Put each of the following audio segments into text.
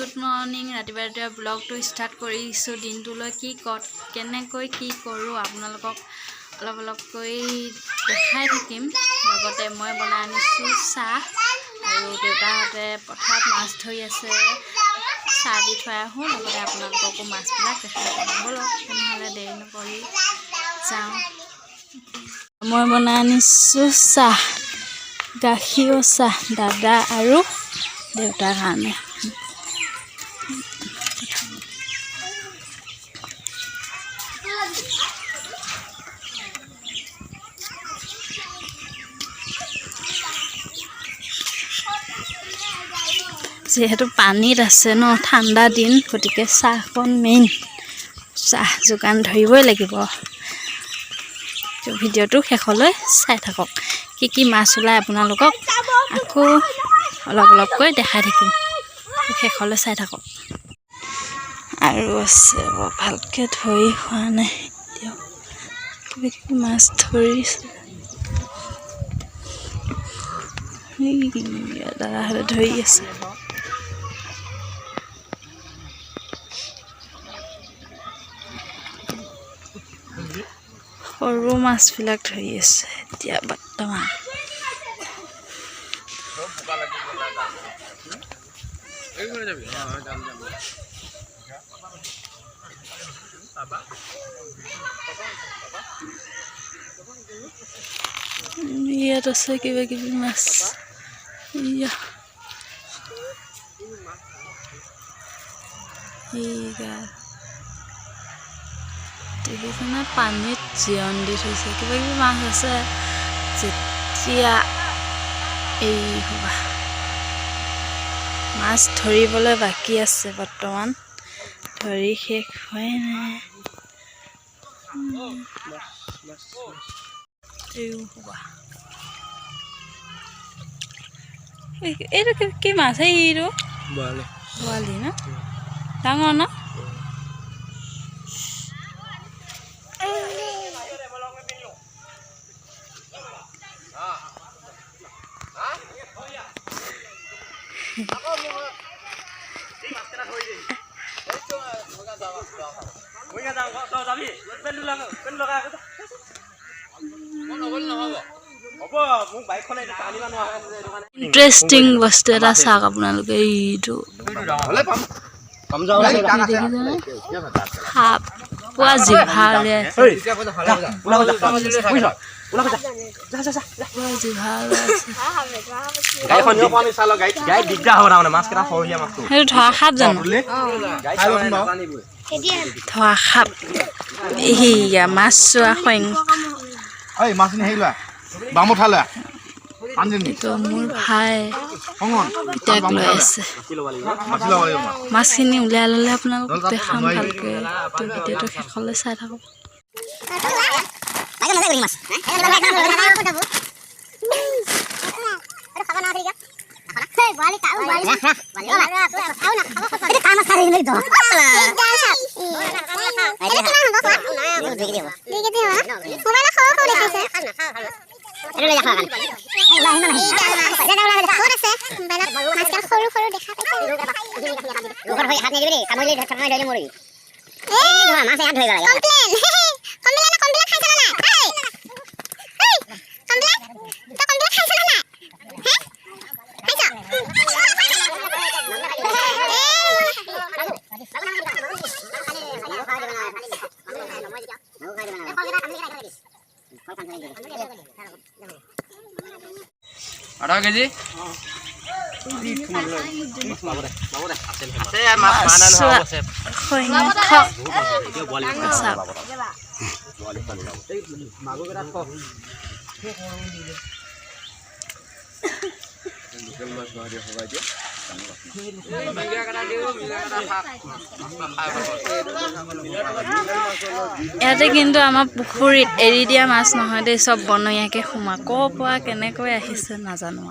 good morning ৰাতিপুৱা ব্লগটো start কৰিছোঁ দিনটোলৈ কেনেকৈ কি কৰোঁ আপোনালোকক অলপকৈ দেখাই থাকিম লগতে মই বনাই আনিছোঁ চাহ আৰু দেউতাহঁতে পথাৰত মাছ ধৰি আছে চাহ দি থৈ আহোঁ লগতে আপোনালোককো মাছবিলাক দেখাই থাকিম ব'লক তেনেহ'লে দেৰি নকৰি যাওঁ মই বনাই আনিছোঁ চাহ গাখীৰ চাহ দাদা আৰু দেউতাৰ কাৰণে যেহেতু পানীত আছে ন ঠাণ্ডা দিন গতিকে চাহকণ মেইন চাহ যোগান ধৰিবই লাগিব ভিডিঅ'টো শেষলৈ চাই থাকক কি মাছ ওলাই আপোনালোকক আকৌ অলপকৈ দেখাই থাকিম শেষলৈ চাই থাকক আৰু আছে ভালকৈ ধৰি হোৱা নাই কিবা মাছ ধৰিছে দাদাহঁতে ধৰি আছে সৰু মাছবিলাক ধৰি আছে এতিয়া বৰ্তমান ইয়াত আছে কিবা কিবি মাছ দেখিছেনে পানীত জিয়ন দি থৈছে কিবা কিবি মাছ আছে যেতিয়া এই হ'বা মাছ ধৰিবলৈ বাকী আছে বৰ্তমান ধৰি শেষ হয় নাই এইটো কি মাছ এইটো বৰালি ন ডাঙৰ ন ইন্টাৰেষ্টিং বস্তু এটা চাওক আপোনালোকে এইটো সাপ পোৱা জিভাৰে ধৰা সাপ জানো ধৰা সাপ এয়া মাছ চোৱা মোৰ ভাই পিতাক লৈ আছে মাছখিনি উলিয়াই ল'লে আপোনালোকক দেখাম ভালকৈ ভিডিঅ'টো শেষলৈ চাই থাকক आधा केजी ইয়াতে কিন্তু আমাৰ পুখুৰীত এৰি দিয়া মাছ নহয় দেই চব বনৰীয়াকে সোমা ক'ৰ পৰা কেনেকৈ আহিছে নাজানো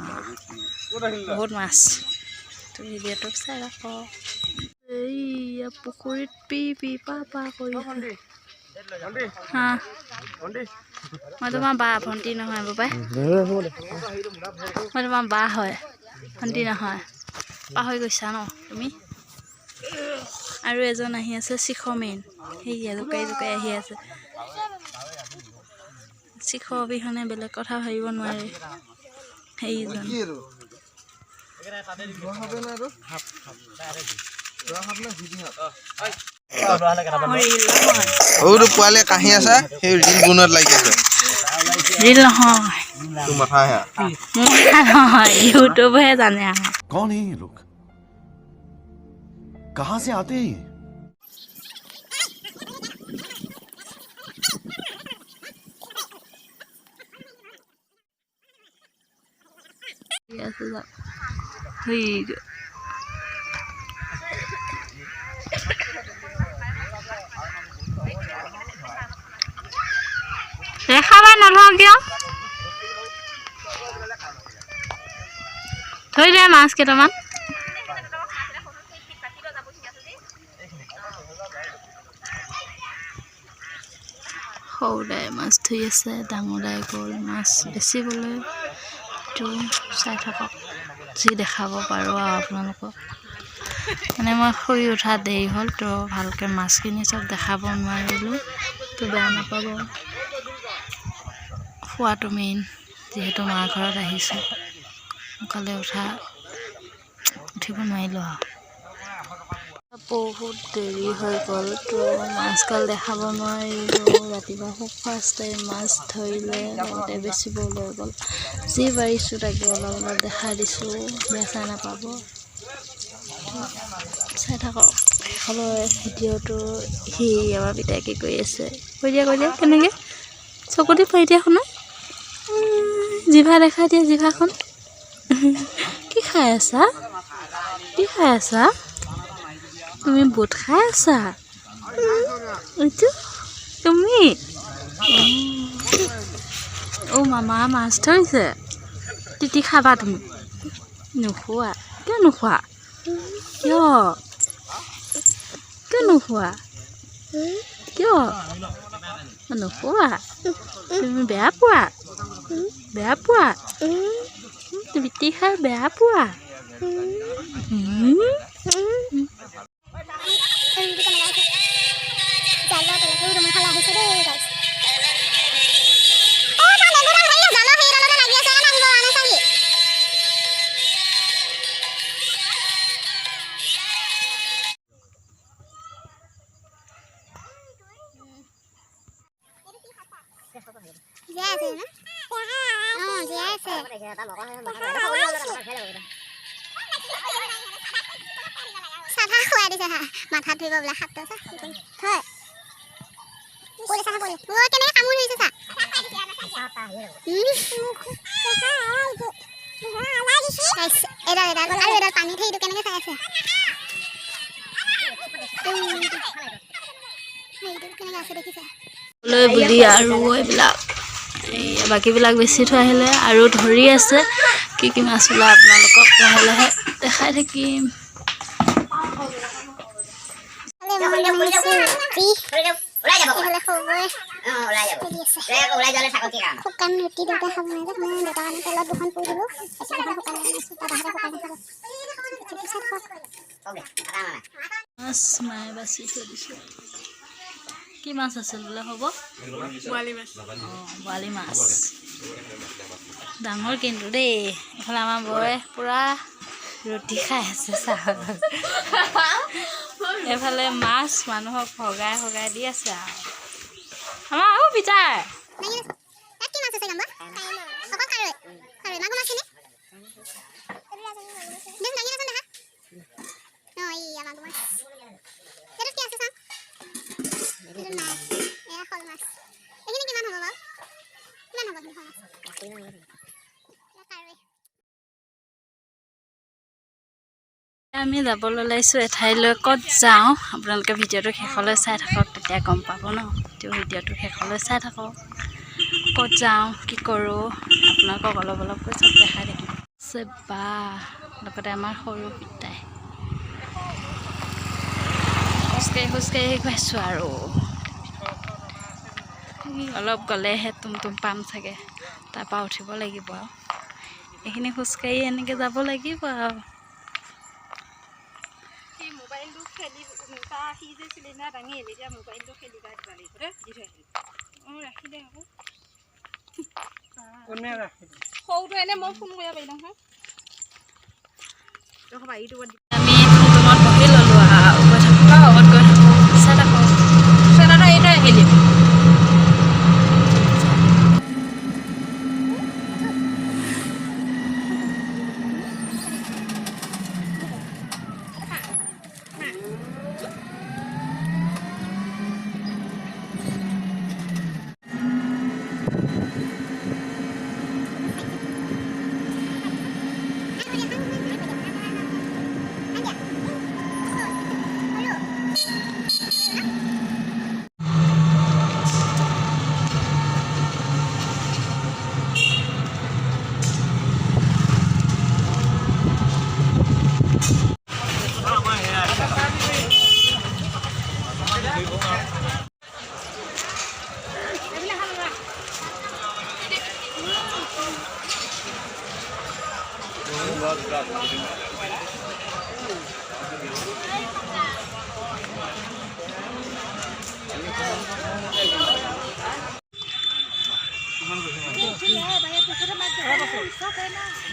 বহুত মাছ ভিডিঅ'টো চাই ৰাখক এইয়া পুখুৰীত পি পা কৰি হা মই তোমাৰ বা ভণ্টি নহয় বাবাই মই তোমাৰ বা হয় ভণ্টি নহয় পাহৰি গৈছা ন তুমি আৰু এজন আহি আছে শিখমেন সেয়া জোকাই জোকাই আহি আছে শিখ অবিহনে বেলেগ কথা ভাবিব নোৱাৰে সেইজন সৰু পোৱালে কাহি আছে সেই ৰিল গুণত লাগি আছে ৰিল নহয় তোৰ মাথা হে নহয় ইউটিউবহে জানে कौन है ये लोग कहां से आते हैं দেখাবাই নলওঁ কিয় থৈ দে মাছ কেইটামান সৰুদাই মাছ ধুই আছে ডাঙৰদাই গ'ল মাছ বেচিবলৈ তো চাই থাকক যি দেখাব পাৰোঁ আৰু আপোনালোকক মানে মই শুই উঠা দেৰি হ'ল তো ভালকৈ মাছখিনি চব দেখাব নোৱাৰিলোঁ তো বেয়া নাপাব খোৱাটো মেইন যিহেতু মাৰ ঘৰত আহিছোঁ সোনকালে উঠিব নোৱাৰিলোঁ আৰু বহুত দেৰি হৈ গ'ল তো মাছকাল দেখাব নোৱাৰিলোঁ ৰাতিপুৱা খুব ফাৰ্ষ্ট টাইম মাছ ধৰিলে লগতে বেচিব লৈ গ'ল যি পাৰিছোঁ তাকে অলপ অলপ দেখাই দিছোঁ বেয়া চাই নাপাব চাই থাকক শেষলৈ ভিডিঅ'টো সি আমাৰ পিতাইকে কৰি আছে কৈ দিয়া কেনেকৈ চকুতে পাই দিয়া শুনা জিভা দেখাই দিয়া জিভাখন কি খাই আছা তুমি বুট খাই আছা এইটো তুমি মামা মাছ ধৰিছে তিতি খাবা তুমি নোখোৱা কিয় নোখোৱা নোখোৱা তুমি বেয়া পোৱা তুমি তিতি খাই বেয়া পোৱা মাথা ধুইব বোলে সাত কেনেকৈ কামোৰ হৈছে এডাল পানীত সেইটো কেনেকৈ চাই আছে বুলি আৰু এইবিলাক বাকীবিলাক বেছি থৈ আহিলে আৰু ধৰি আছে কি কি মাছ ওলাই আপোনালোকক লাহে লাহে দেখাই থাকিম শুকান ৰুটি দুটা খাব নোৱাৰিলে মই দেউতাৰ কাৰণে তেলত দুখন পুৰি দিলোঁ মাছ মায়ে বাচি থৈ দিছোঁ কি মাছ আছিল বোলে হ'ব বৰালি মাছ ডাঙৰ কিন্তু দেই এইফালে আমাৰ বৌয়ে পূৰা ৰুটি খাই আছে চাহ এইফালে মাছ মানুহক ভগাই দি আছে আৰু আমাৰ আৰু বিচাৰ আমি যাবলৈ ওলাইছোঁ এঠাইলৈ ক'ত যাওঁ আপোনালোকে ভিডিঅ'টো শেষলৈ চাই থাকক তেতিয়া গম পাব ন ভিডিঅ'টো শেষলৈ চাই থাকক ক'ত যাওঁ কি কৰোঁ আপোনালোকক অলপকৈ চব দেখাই থাকিম বা লগতে আমাৰ সৰু পিতাই খোজকাঢ়ি গৈছোঁ আৰু অলপ গ'লেহে তুম পাম চাগে তাৰপৰা উঠিব লাগিব আৰু এইখিনি খোজকাঢ়ি এনেকৈ যাব লাগিব আৰু মোবাইলটো খেলি তাৰ সি যে চিলিণ্ডাৰ দাঙি আহিলে এতিয়া মোবাইলটো খেলি গাত পালি দে দি থৈ আহিলে অঁ ৰাখি দে আকৌ কোনে ৰাখি সৰুটো এনে মই ফোন কৰিব পাৰি নহয় ৰখবা ইউটিউবত আমি ৰুমত বহি ল'লোঁ আৰু গৈ থাকোঁ আগত গৈ থাকোঁ চাই থাকোঁ চেনাটা এইটো আহিলে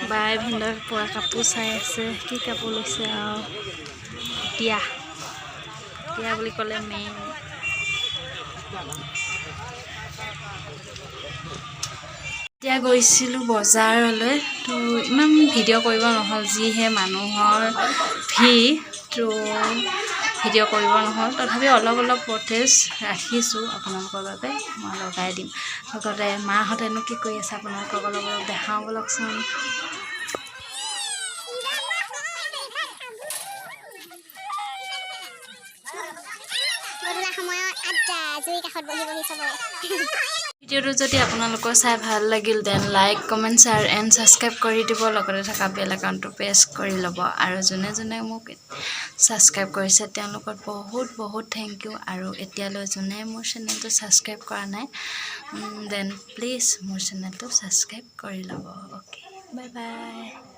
বাই ভিন্দৰ পোৱা কাপোৰ চাই আছে কি কাপোৰ লৈছে আৰু টিয়া টিয়া বুলি ক'লে মেইন এতিয়া গৈছিলোঁ বজাৰলৈ তো ইমান ভিডিঅ' কৰিব নহ'ল যিহে মানুহৰ ভিৰ তো ভিডিঅ' কৰিব নহ'ল তথাপি অলপ অলপ ফুটেজ ৰাখিছোঁ আপোনালোকৰ বাবে মই লগাই দিম লগতে মাহঁতেনো কি কৰি আছে আপোনালোকক অলপ অলপ দেখাওঁ ব'লকচোন ভিডিঅ'টো যদি আপোনালোকৰ চাই ভাল লাগিল then like comment share and subscribe কৰি দিব লগতে থকা বেল আইকনটো প্ৰেছ কৰি ল'ব আৰু যোনে যোনে মোক ছাবস্ক্ৰাইব কৰিছে তেওঁলোকৰ বহুত বহুত থেংক ইউ আৰু এতিয়ালৈ যোনে মোৰ চেনেলটো ছাবস্ক্ৰাইব কৰা নাই দেন প্লিজ মোৰ চেনেলটো ছাবস্ক্ৰাইব কৰি ল'ব অ'কে বাই বাই